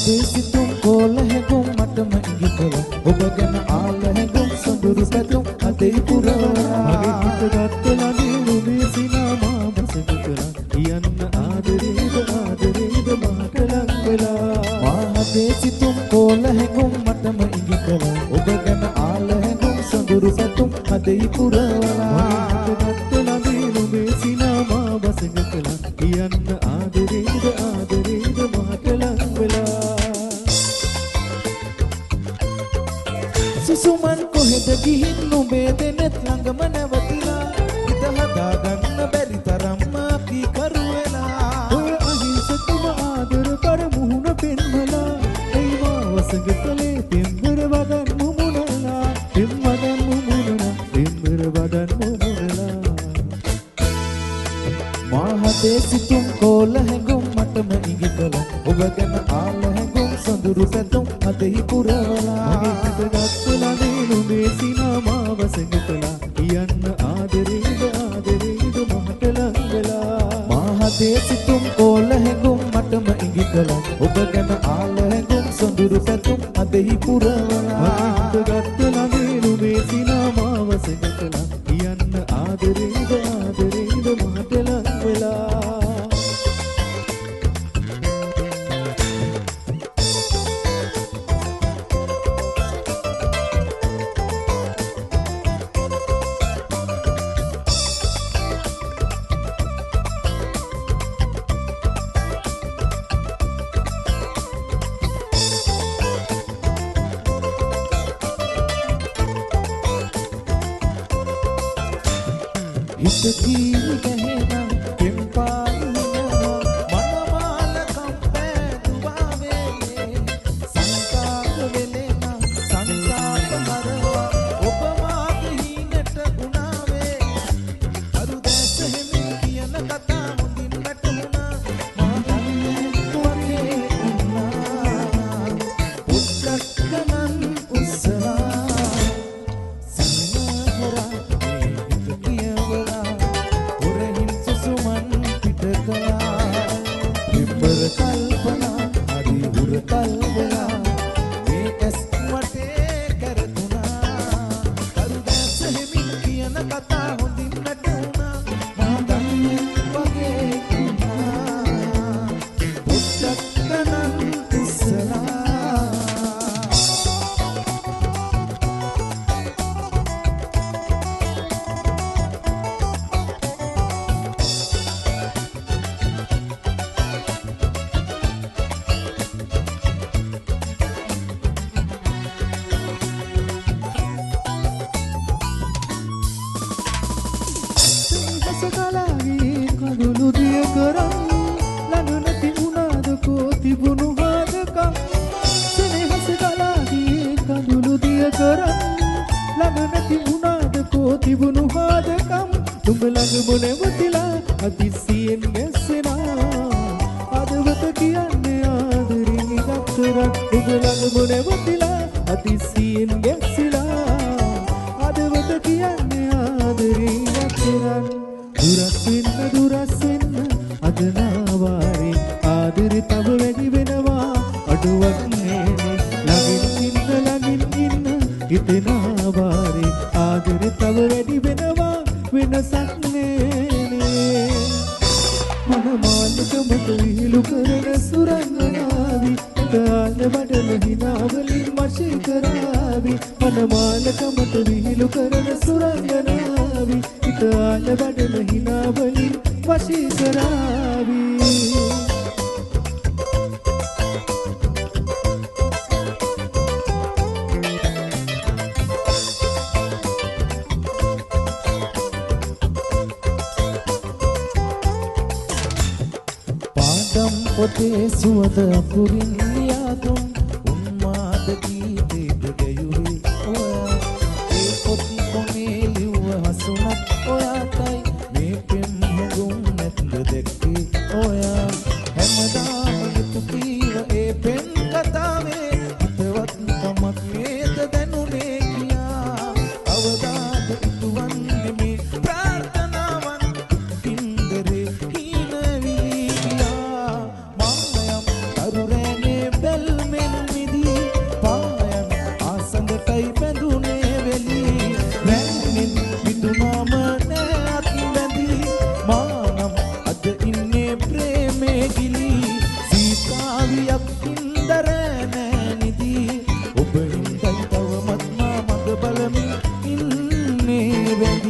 මහතේ සිතුම් කෝල හැඟුම් මටම ඉඟි කළ ඔබ ගැන ආල හැඟුම් සොඳුරු පැතුම් අතේ පුරවලා මගේ හිත ගත්තලා නිරුමේ සිනාමා බසක කළා කියන්න ආදරේද ආදරේද මට ලං වෙලා මහතේ සිතුම් කෝල හැඟුම් මටම ඉඟි කළ ඔබ ගැන ආල හැඟුම් සොඳුරු පැතුම් අතේ පුරවලා මගේ හිත ගත්තලා නිරුමේ සිනාමා බසක කළා කියන්න ආදරේද ආදරේද මට ලං වෙලා සුසුමන් කොහෙද ගිහින් නුඹේ දෙනෙත් ළඟම නැවතිලා හිත හදාගන්න බැරි තරම් කී කරු වෙලා ඔය අහිංසකව ආදර කර මුහුණ පෙන්වලා එයි මා වසඟ කලේ පෙම්බර වදන් මුමුණලා පෙම්වදන් මුමුණලා පෙම්බර වදන් මුමුණලා මහතේ සිතුම් කෝල හැඟුම් මටම ඉඟි කළ ඔබ ගැන ආල හැඟුම් සොඳුරු පැතුම් අතෙහි පුරවලා මගේ හිත ගත්තලා නුඹේ සිනාමා වසඟ කළා කියන්න ආදරේද ආදරේද මට ලං වෙලා මහතේ සිතුම් කෝල හැඟුම් මටම ඉඟි කළ ඔබ ගැන ආල හැඟුම් සොඳුරු පැතුම් අතෙහි පුරවලා මගේ හිත ගත්තලා නුඹේ සිනාමා වසඟ කළා කියන්න ආදරේද ආදරේද මට ලං වෙලා හිත කීරි ගැහෙනම් පෙම්පාලු වෙනවා මනමාල කම්පැදුවා වේලේ සංකාත වෙලෙනා සංකාත මරවා ඔබ මාගේ හිණට උනාවේ අරු දැස හැමින් කියන කතා හොඳින් වැටුණා මා දන්නේ වගේ උනා උත්කකනන් උස්සලා සමහරා කල්පනා අරි හුරතල් වෙලා මේ ඇස් වටේ කරතුණා කරු දැස හැමින් කියන කතා හොඳින් වැටුණා මා දන්නේ වගේ වුණා පුත්තකනන් ඉස්සලා සකලාගේ කඳුළු දිය කරන් ළඟ නැති උනාද කෝ තිබුණු හදකම් සෙනෙහස කලාගේ කඳුළු දිය කරන් ළඟ නැති උනාද කෝ තිබුණු හදකම් නුඹ ළඟ මොනවතිලා අදිසියෙන් ගැස්සෙනා අදවත කියන්නේ ආදරෙන් ඉක්තරක් නුඹ ළඟ මොනවතිලා අදිසියෙන් ගැස්සෙලා අදවත කියන්නේ ආදරෙන් ඉක්තරක් දුරස් වෙන්න අදනාවාරේ ආදරේ තව වැඩි වෙනවා අඩුවක් නෑනේ ළඟින් ඉන්න හිතෙනාවාරේ ආදරේ තව වැඩි වෙනවා වෙනසක් නෑනේ මනමාලකමට විහිළු කරන සුරංගනාවි කාල බඩල හිනාවලින් වශී කරාවි මනමාලකමට විහිළු කරන සුරංගනාවි කාල බඩල හිනාවලින් වශී කරාවි පාඩම් පොතේ සුවඳ අකුරින් ලියාදුන් උන්මාද ගීතේද ගැයුවේ ඔයා ඒ පොත් කොනේ ලිව්ව හසුනත් ඔයාටයි මේ පෙම් හඟුම් නැත්ද දැක්කේ ඔයා හැමදාම යුතු කීව ඒ පෙම් කතාවේ හිතවත් කමක් නේද දැනුනේ කියා අවදාද ඉතුවන්නේ මේ ප්‍රාර්ථනාවන් පින්දරේ හිනවි කියා මායම් අරුරෑනේ වෙන්න